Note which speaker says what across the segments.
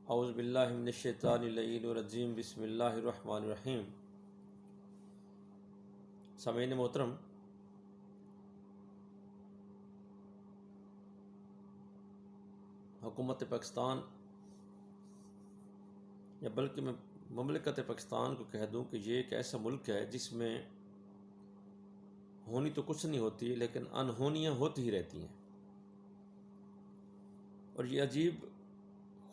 Speaker 1: اعوذ باللہ من الشیطان اللعین الرجیم بسم اللہ الرحمن الرحیم۔ سامعین محترم، حکومت پاکستان یا بلکہ میں مملکت پاکستان کو کہہ دوں کہ یہ ایک ایسا ملک ہے جس میں ہونی تو کچھ نہیں ہوتی لیکن انہونیاں ہوتی ہی رہتی ہیں، اور یہ عجیب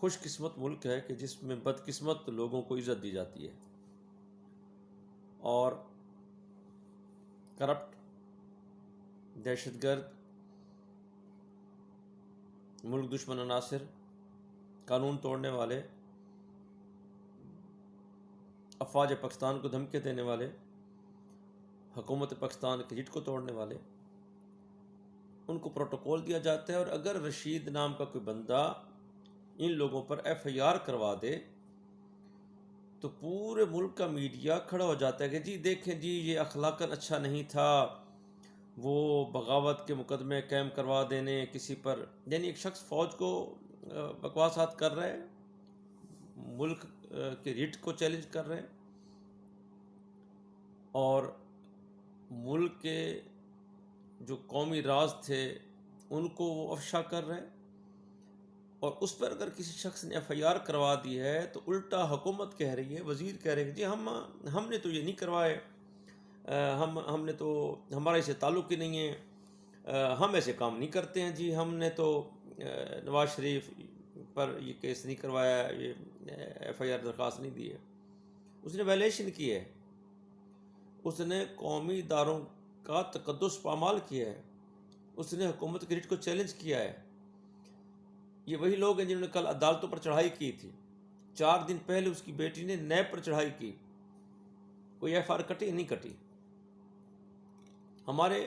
Speaker 1: خوش قسمت ملک ہے کہ جس میں بدقسمت لوگوں کو عزت دی جاتی ہے اور کرپٹ، دہشت گرد، ملک دشمن عناصر، قانون توڑنے والے، افواج پاکستان کو دھمکی دینے والے، حکومت پاکستان کے جٹ کو توڑنے والے، ان کو پروٹوکول دیا جاتا ہے، اور اگر رشید نام کا کوئی بندہ ان لوگوں پر ایف آئی آر کروا دے تو پورے ملک کا میڈیا کھڑا ہو جاتا ہے کہ جی دیکھیں جی یہ اخلاقاً اچھا نہیں تھا، وہ بغاوت کے مقدمے قائم کروا دینے کسی پر، یعنی ایک شخص فوج کو بکواسات کر رہے، ملک کے ریٹ کو چیلنج کر رہے، اور ملک کے جو قومی راز تھے ان کو وہ افشا کر رہے، اور اس پر اگر کسی شخص نے ایف آئی آر کروا دی ہے تو الٹا حکومت کہہ رہی ہے، وزیر کہہ رہے ہیں کہ جی ہم نے تو یہ نہیں کروائے، ہم نے تو، ہمارا اسے تعلق ہی نہیں ہے، ہم ایسے کام نہیں کرتے ہیں، جی ہم نے تو نواز شریف پر یہ کیس نہیں کروایا، یہ ایف آئی آر درخواست نہیں دی ہے۔ اس نے وائلیشن کی ہے، اس نے قومی اداروں کا تقدس پامال کیا ہے، اس نے حکومت کے ریٹ کو چیلنج کیا ہے۔ یہ وہی لوگ ہیں جنہوں نے کل عدالتوں پر چڑھائی کی تھی، 4 دن پہلے اس کی بیٹی نے نیب پر چڑھائی کی، کوئی ایف آر کٹی نہیں کٹی۔ ہمارے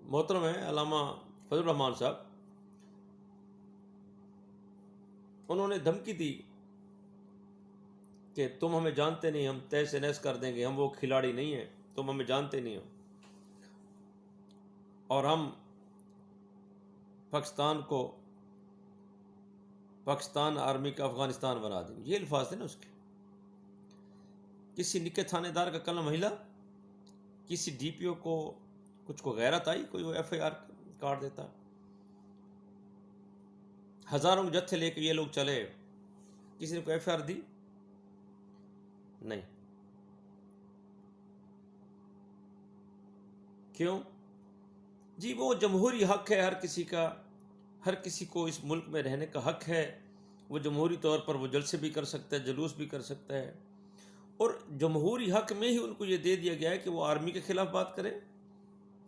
Speaker 1: محترم ہیں علامہ فضل الرحمان صاحب، انہوں نے دھمکی دی کہ تم ہمیں جانتے نہیں، ہم تیس نیس کر دیں گے، ہم وہ کھلاڑی نہیں ہیں، تم ہمیں جانتے نہیں ہو، اور ہم پاکستان آرمی کا افغانستان بنا دیں گے۔ یہ الفاظ تھے نا اس کے۔ کسی نکے تھانے دار کا کلم ہلا، کسی ڈی پی او کو کچھ کو غیرت آئی، کوئی وہ ایف آئی آر کاٹ دیتا۔ ہزاروں جتھے لے کے یہ لوگ چلے، کسی نے کوئی ایف آئی آر دی نہیں۔ کیوں؟ جی وہ جمہوری حق ہے ہر کسی کا، ہر کسی کو اس ملک میں رہنے کا حق ہے، وہ جمہوری طور پر وہ جلسے بھی کر سکتا ہے، جلوس بھی کر سکتا ہے، اور جمہوری حق میں ہی ان کو یہ دے دیا گیا ہے کہ وہ آرمی کے خلاف بات کرے،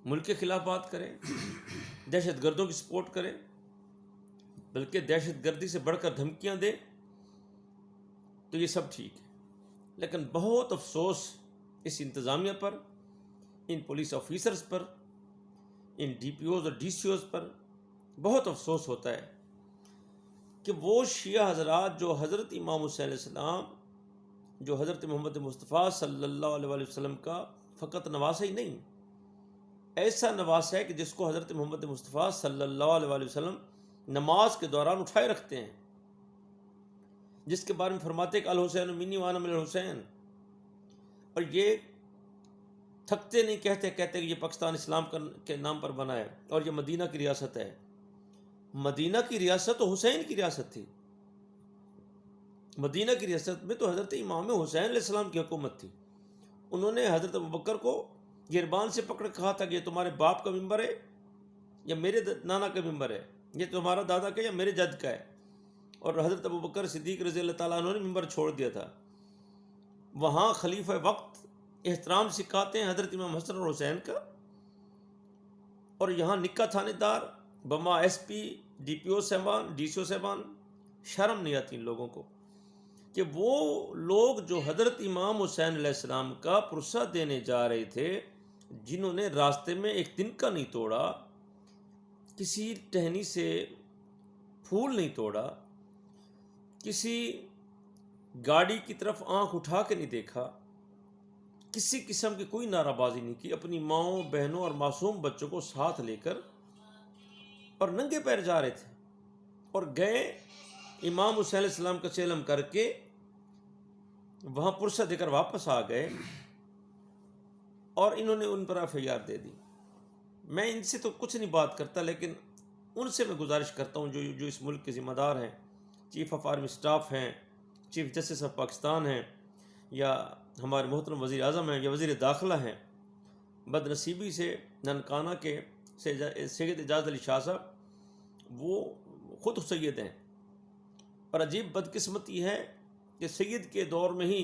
Speaker 1: ملک کے خلاف بات کریں، دہشت گردوں کی سپورٹ کریں، بلکہ دہشت گردی سے بڑھ کر دھمکیاں دیں، تو یہ سب ٹھیک ہے۔ لیکن بہت افسوس اس انتظامیہ پر، ان پولیس آفیسرز پر، ان ڈی پی اوز اور ڈی سی اوز پر بہت افسوس ہوتا ہے کہ وہ شیعہ حضرات جو حضرت امام حسین علیہ السلام، جو حضرت محمد مصطفیٰ صلی اللہ علیہ وآلہ وسلم کا فقط نواسہ ہی نہیں، ایسا نواسہ ہے کہ جس کو حضرت محمد مصطفیٰ صلی اللہ علیہ وآلہ وسلم نماز کے دوران اٹھائے رکھتے ہیں، جس کے بارے میں فرماتے ہیں کہ الحسین منی وانا من الحسین، اور یہ تھکتے نہیں، کہتے کہ یہ پاکستان اسلام کے نام پر بنا ہے اور یہ مدینہ کی ریاست ہے۔ مدینہ کی ریاست تو حسین کی ریاست تھی، مدینہ کی ریاست میں تو حضرت امام حسین علیہ السلام کی حکومت تھی۔ انہوں نے حضرت ابوبکر کو گربان سے پکڑ کہا تھا کہ یہ تمہارے باپ کا ممبر ہے یا میرے نانا کا ممبر ہے، یہ تمہارا دادا کا یا میرے جد کا ہے، اور حضرت ابوبکر صدیق رضی اللہ تعالیٰ عنہ نے ممبر چھوڑ دیا تھا۔ وہاں خلیفہ وقت احترام سکھاتے ہیں حضرت امام حسن اور حسین کا، اور یہاں نکا تھانے دار، بما ایس پی، ڈی پی او صاحبان، ڈی سی او صاحبان، شرم نہیں آتی ان لوگوں کو کہ وہ لوگ جو حضرت امام حسین علیہ السلام کا پرسہ دینے جا رہے تھے، جنہوں نے راستے میں ایک دن کا نہیں توڑا، کسی ٹہنی سے پھول نہیں توڑا، کسی گاڑی کی طرف آنکھ اٹھا کے نہیں دیکھا، کسی قسم کی کوئی نعرہ بازی نہیں کی، اپنی ماؤں، بہنوں اور معصوم بچوں کو ساتھ لے کر اور ننگے پیر جا رہے تھے، اور گئے امام حسین علیہ السلام کا چیلم کر کے وہاں پرسہ دے کر واپس آ گئے اور انہوں نے ان پر ایف آئی آر دے دی. میں ان سے تو کچھ نہیں بات کرتا، لیکن ان سے میں گزارش کرتا ہوں جو اس ملک کے ذمہ دار ہیں، چیف آف آرمی اسٹاف ہیں، چیف جسٹس آف پاکستان ہیں، یا ہمارے محترم وزیر اعظم ہیں، یا وزیر داخلہ ہیں. بدنصیبی سے ننکانہ کے سید اعجاز علی شاہ صاحب وہ خود سید ہیں، اور عجیب بدقسمتی ہے کہ سید کے دور میں ہی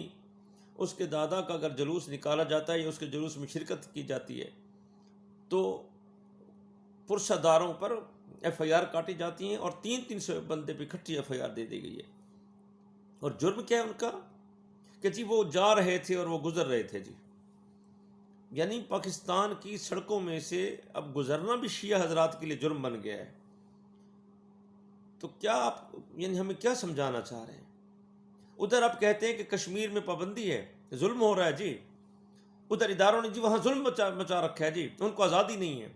Speaker 1: اس کے دادا کا اگر جلوس نکالا جاتا ہے یا اس کے جلوس میں شرکت کی جاتی ہے تو پرسہ داروں پر ایف آئی آر کاٹی جاتی ہیں، اور 300 بندے پہ اکٹھی ایف آئی آر دے دی گئی ہے. اور جرم کیا ہے ان کا کہ جی وہ جا رہے تھے اور وہ گزر رہے تھے. جی یعنی پاکستان کی سڑکوں میں سے اب گزرنا بھی شیعہ حضرات کے لیے جرم بن گیا ہے. تو کیا آپ یعنی ہمیں کیا سمجھانا چاہ رہے ہیں؟ ادھر آپ کہتے ہیں کہ کشمیر میں پابندی ہے، ظلم ہو رہا ہے. جی ادھر اداروں نے جی وہاں ظلم مچا رکھا ہے، جی ان کو آزادی نہیں ہے.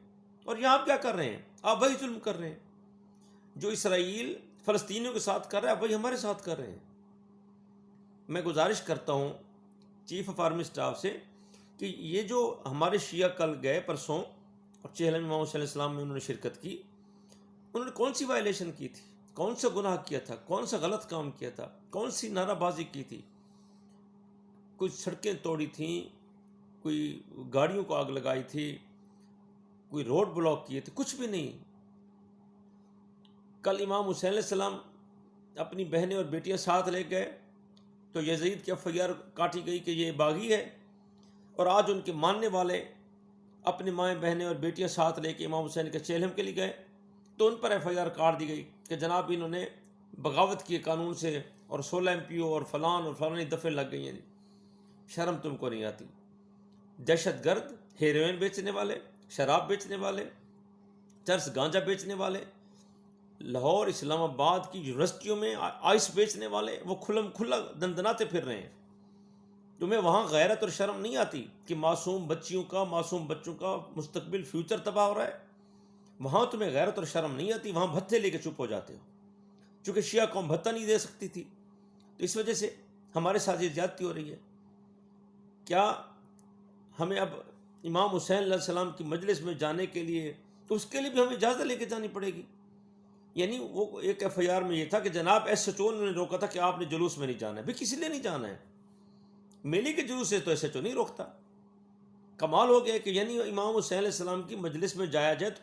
Speaker 1: اور یہاں آپ کیا کر رہے ہیں؟ آپ وہی ظلم کر رہے ہیں جو اسرائیل فلسطینیوں کے ساتھ کر رہا ہے، آپ وہی ہمارے ساتھ کر رہے ہیں. میں گزارش کرتا ہوں چیف آف آرمی اسٹاف سے کہ یہ جو ہمارے شیعہ کل گئے پرسوں اور چہلم امام حسین علیہ السلام میں انہوں نے شرکت کی، انہوں نے کون سی وائلیشن کی تھی؟ کون سا گناہ کیا تھا؟ کون سا غلط کام کیا تھا؟ کون سی نعرہ بازی کی تھی؟ کوئی سڑکیں توڑی تھیں، کوئی گاڑیوں کو آگ لگائی تھی، کوئی روڈ بلاک کیے تھے؟ کچھ بھی نہیں. کل امام حسین علیہ السلام اپنی بہنیں اور بیٹیاں ساتھ لے گئے تو یزید کی ایف آئی آر کاٹی گئی کہ یہ باغی ہے، اور آج ان کے ماننے والے اپنی مائیں بہنیں اور بیٹیاں ساتھ لے کے امام حسین کے چیلم کے لیے گئے تو ان پر ایف آئی آر کاٹ دی گئی کہ جناب انہوں نے بغاوت کی قانون سے، اور 16 MP اور فلانی دفعے لگ گئی ہیں. شرم تم کو نہیں آتی؟ دہشت گرد، ہیروئن بیچنے والے، شراب بیچنے والے، چرس گانجا بیچنے والے، لاہور اسلام آباد کی یونیورسٹیوں میں آئس بیچنے والے، وہ کھلم کھلا دندناتے پھر رہے ہیں. تمہیں وہاں غیرت اور شرم نہیں آتی کہ معصوم بچوں کا مستقبل فیوچر تباہ ہو رہا ہے؟ وہاں تمہیں غیرت اور شرم نہیں آتی، وہاں بھتے لے کے چپ ہو جاتے ہو. چونکہ شیعہ قوم بھتہ نہیں دے سکتی تھی تو اس وجہ سے ہمارے ساتھ یہ زیادتی ہو رہی ہے. کیا ہمیں اب امام حسین علیہ السلام کی مجلس میں جانے کے لیے تو اس کے لیے بھی ہمیں اجازت لے کے جانی پڑے گی؟ یعنی وہ ایک ایف آئی آر میں یہ تھا کہ جناب ایس ایچ او نے روکا تھا کہ آپ نے جلوس میں نہیں جانا ہے. بھی کسی لیے نہیں جانا ہے؟ میلی کے جلوس سے تو ایس ایچ او نہیں روکتا. کمال ہو گیا کہ یعنی امام حسین علیہ السلام کی مجلس میں جایا جائے تو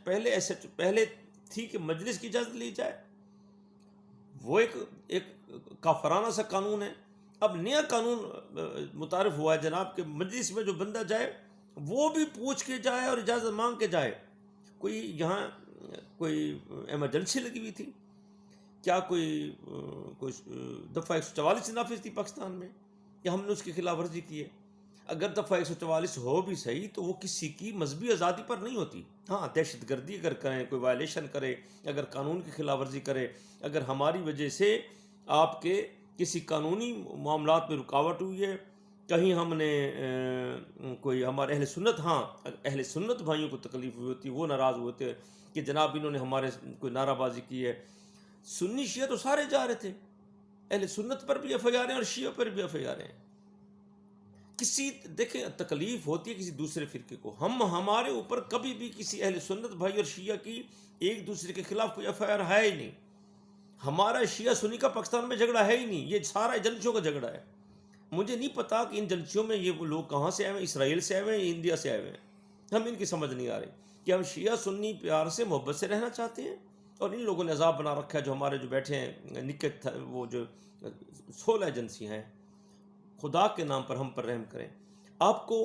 Speaker 1: پہلے تھی کہ مجلس کی اجازت لی جائے. وہ ایک کافرانہ سا قانون ہے. اب نیا قانون متعارف ہوا ہے جناب کہ مجلس میں جو بندہ جائے وہ بھی پوچھ کے جائے اور اجازت مانگ کے جائے. کوئی یہاں کوئی ایمرجنسی لگی ہوئی تھی کیا؟ کوئی دفعہ 144 نافذ تھی پاکستان میں کہ ہم نے اس کی خلاف ورزی کی ہے؟ اگر دفعہ 144 ہو بھی صحیح تو وہ کسی کی مذہبی آزادی پر نہیں ہوتی. ہاں دہشت گردی اگر کریں، کوئی وائلیشن کرے، اگر قانون کی خلاف ورزی کرے، اگر ہماری وجہ سے آپ کے کسی قانونی معاملات میں رکاوٹ ہوئی ہے، کہیں ہم نے کوئی ہمارے اہل سنت بھائیوں کو تکلیف ہوئی ہوتی، وہ ناراض ہوتے کہ جناب انہوں نے ہمارے کوئی نعرہ بازی کی ہے. سنی شیعہ تو سارے جا رہے تھے، اہل سنت پر بھی ایف آئی آر ہیں اور شیعہ پر بھی ایف آئی آر ہیں. دیکھیں تکلیف ہوتی ہے کسی دوسرے فرقے کو، ہمارے اوپر کبھی بھی کسی اہل سنت بھائی اور شیعہ کی ایک دوسرے کے خلاف کوئی ایف آئی آر ہے ہی نہیں. ہمارا شیعہ سنی کا پاکستان میں جھگڑا ہے ہی نہیں، یہ سارا ایجنسیوں کا جھگڑا ہے. مجھے نہیں پتا کہ ان ایجنسیوں میں یہ لوگ کہاں سے آئے ہیں، اسرائیل سے آئے ہیں یا انڈیا سے آئے ہوئے ہیں. ہم ان کی سمجھ نہیں آ رہی کہ ہم شیعہ سنی پیار سے محبت سے رہنا چاہتے ہیں، اور ان لوگوں نے عذاب بنا رکھا ہے جو ہمارے جو بیٹھے ہیں نکت، وہ جو 16 ایجنسی ہیں. خدا کے نام پر ہم پر رحم کریں. آپ کو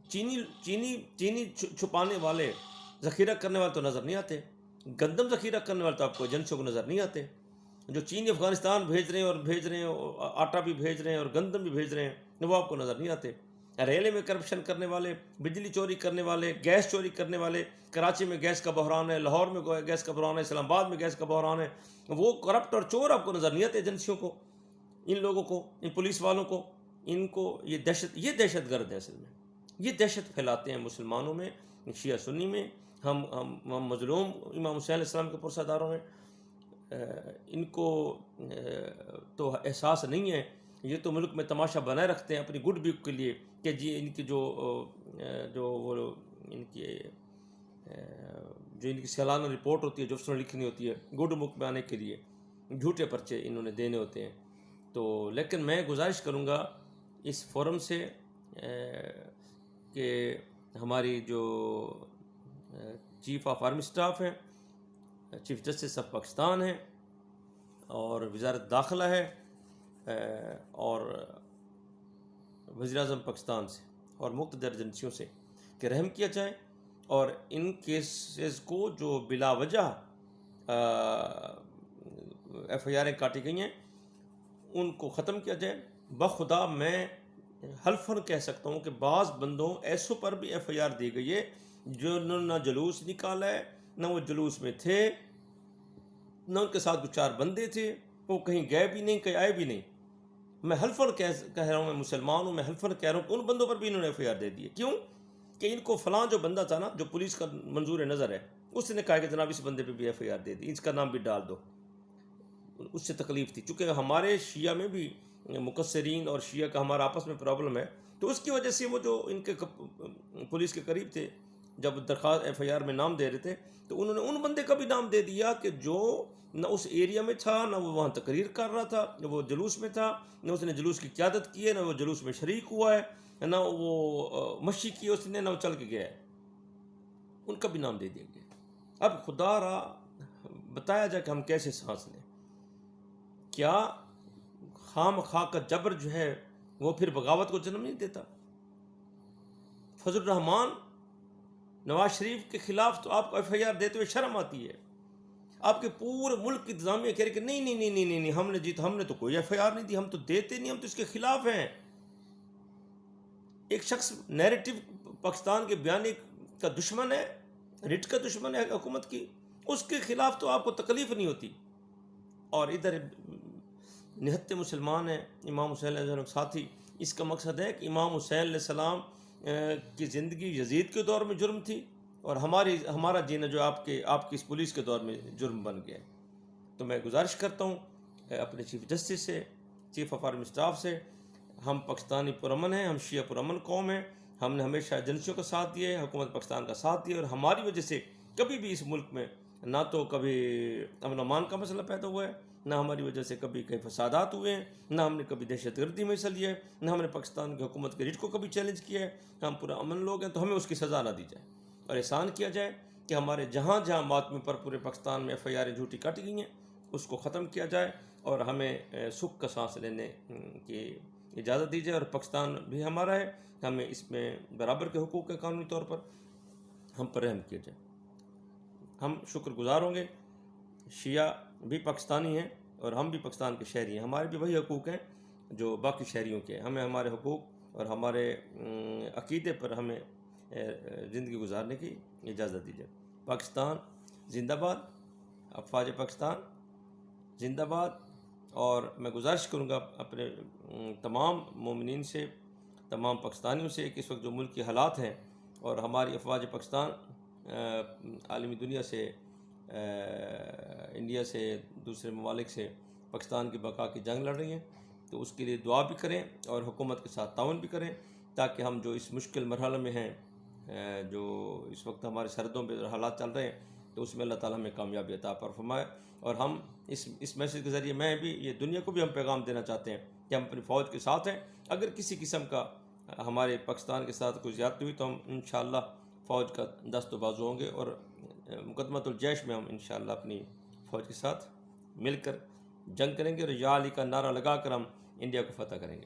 Speaker 1: چینی چھپانے والے، ذخیرہ کرنے والے تو نظر نہیں آتے، گندم ذخیرہ کرنے والے تو آپ کو ایجنسیوں کو نظر نہیں آتے. جو چینی افغانستان بھیج رہے ہیں آٹا بھی بھیج رہے ہیں اور گندم بھی بھیج رہے ہیں، وہ آپ کو نظر نہیں آتے. ریلے میں کرپشن کرنے والے، بجلی چوری کرنے والے، گیس چوری کرنے والے، کراچی میں گیس کا بحران ہے، لاہور میں گیس کا بحران ہے، اسلام آباد میں گیس کا بحران ہے، وہ کرپٹ اور چور آپ کو نظر نہیں آتے. ایجنسیوں کو، ان لوگوں کو، ان پولیس والوں کو، ان کو یہ دہشت گرد ہے. اصل میں یہ دہشت پھیلاتے ہیں مسلمانوں میں، شیعہ سنی میں. ہم مظلوم امام حسین علیہ السلام کے پرسہ داروں میں. ان کو تو احساس نہیں ہے. یہ تو ملک میں تماشا بنائے رکھتے ہیں اپنی گڈ بک کے لیے کہ جی ان کی جو وہ ان کی جو ان کی سالانہ رپورٹ ہوتی ہے جو افسروں نے لکھنی ہوتی ہے گڈ بک میں آنے کے لیے جھوٹے پرچے انہوں نے دینے ہوتے ہیں. تو لیکن میں گزارش کروں گا اس فورم سے کہ ہماری جو چیف آف آرمی اسٹاف ہے، چیف جسٹس آف پاکستان ہے، اور وزارت داخلہ ہے، اور وزیر اعظم پاکستان سے اور مقتدر ایجنسیوں سے کہ رحم کیا جائے اور ان کیسز کو جو بلا وجہ ایف آئی آریں کاٹی گئی ہیں ان کو ختم کیا جائے. بخدا میں حلفاً کہہ سکتا ہوں کہ بعض بندوں ایسوں پر بھی ایف آئی آر دی گئی ہے جو نہ جلوس نکالا ہے، نہ وہ جلوس میں تھے، نہ ان کے ساتھ 4 بندے تھے، وہ کہیں گئے بھی نہیں، کہیں آئے بھی نہیں. میں حلفاً کہہ رہا ہوں، میں مسلمان ہوں، میں حلفاً کہہ رہا ہوں کہ ان بندوں پر بھی انہوں نے ایف آئی آر دے دی ہے. کیوں کہ ان کو فلاں جو بندہ تھا نا جو پولیس کا منظور نظر ہے اس نے کہا کہ جناب اس بندے پہ بھی ایف آئی آر دے دی، اس کا نام بھی ڈال دو. اس سے تکلیف تھی چونکہ ہمارے شیعہ میں بھی مقصرین اور شیعہ کا ہمارا آپس میں پرابلم ہے، تو اس کی وجہ سے وہ جو ان کے پولیس کے قریب تھے جب درخواست ایف آئی آر میں نام دے رہے تھے تو انہوں نے ان بندے کا بھی نام دے دیا کہ جو نہ اس ایریا میں تھا، نہ وہ وہاں تقریر کر رہا تھا، نہ وہ جلوس میں تھا، نہ اس نے جلوس کی قیادت کی ہے، نہ وہ جلوس میں شریک ہوا ہے، نہ وہ مشی کی اس نے، نہ وہ چل کے گیا ہے. ان کا بھی نام دے دیا گیا. اب خدا را بتایا جائے کہ ہم کیسے سانس لیں. کیا خام خواہ کا جبر جو ہے وہ پھر بغاوت کو جنم نہیں دیتا؟ فضل الرحمان نواز شریف کے خلاف تو آپ کو ایف آئی آر دیتے ہوئے شرم آتی ہے. آپ کے پورے ملک کی انتظامیہ کہہ رہے کہ نہیں ہم نے جیتا، ہم نے تو کوئی ایف آئی آر نہیں دی، ہم تو دیتے نہیں، ہم تو اس کے خلاف ہیں. ایک شخص نیریٹو پاکستان کے بیانے کا دشمن ہے، رٹ کا دشمن ہے حکومت کی، اس کے خلاف تو آپ کو تکلیف نہیں ہوتی. اور ادھر نہتے مسلمان ہیں، امام حسین علیہ السلام ساتھی. اس کا مقصد ہے کہ امام حسین علیہ السلام کی زندگی یزید کے دور میں جرم تھی اور ہمارا جینا جو آپ کی اس پولیس کے دور میں جرم بن گیا. تو میں گزارش کرتا ہوں اپنے چیف جسٹس سے، چیف آف آرمی اسٹاف سے، ہم پاکستانی پرامن ہیں، ہم شیعہ پرامن قوم ہیں، ہم نے ہمیشہ ایجنسیوں کا ساتھ دیا ہے، حکومت پاکستان کا ساتھ دیا، اور ہماری وجہ سے کبھی بھی اس ملک میں نہ تو کبھی امن و امان کا مسئلہ پیدا ہوا ہے، نہ ہماری وجہ سے کبھی کہیں فسادات ہوئے ہیں، نہ ہم نے کبھی دہشت گردی میں حصہ لیا ہے، نہ ہم نے پاکستان کی حکومت کے ریٹ کو کبھی چیلنج کیا ہے. ہم پورا امن لوگ ہیں، تو ہمیں اس کی سزا نہ دی جائے اور احسان کیا جائے کہ ہمارے جہاں ماتم پر پورے پاکستان میں ایف آئی آریں جھوٹی کاٹی گئی ہیں اس کو ختم کیا جائے اور ہمیں سکھ کا سانس لینے کی اجازت دی جائے. اور پاکستان بھی ہمارا ہے، ہمیں اس میں برابر کے حقوق ہے، قانونی طور پر ہم پر رحم کیا جائے. ہم شکر گزار ہوں گے. شیعہ بھی پاکستانی ہیں اور ہم بھی پاکستان کے شہری ہیں، ہمارے بھی وہی حقوق ہیں جو باقی شہریوں کے ہیں. ہمیں ہمارے حقوق اور ہمارے عقیدے پر ہمیں زندگی گزارنے کی اجازت دی جائے. پاکستان زندہ باد، افواج پاکستان زندہ باد. اور میں گزارش کروں گا اپنے تمام مومنین سے، تمام پاکستانیوں سے کہ اس وقت جو ملک کے حالات ہیں اور ہماری افواج پاکستان عالمی دنیا سے، انڈیا سے، دوسرے ممالک سے پاکستان کی بقا کی جنگ لڑ رہی ہیں، تو اس کے لیے دعا بھی کریں اور حکومت کے ساتھ تعاون بھی کریں تاکہ ہم جو اس مشکل مرحلے میں ہیں، جو اس وقت ہمارے سرحدوں پہ حالات چل رہے ہیں، تو اس میں اللہ تعالیٰ ہمیں کامیابی عطا فرمائے. اور ہم اس میسیج کے ذریعے میں بھی یہ دنیا کو بھی ہم پیغام دینا چاہتے ہیں کہ ہم اپنی فوج کے ساتھ ہیں. اگر کسی قسم کا ہمارے پاکستان کے ساتھ کوئی زیادتی ہوئی تو ہم انشاءاللہ فوج کا دست و بازو ہوں گے اور مقدمۃ الجیش میں ہم انشاءاللہ اپنی فوج کے ساتھ مل کر جنگ کریں گے اور یا علی کا نعرہ لگا کر ہم انڈیا کو فتح کریں گے.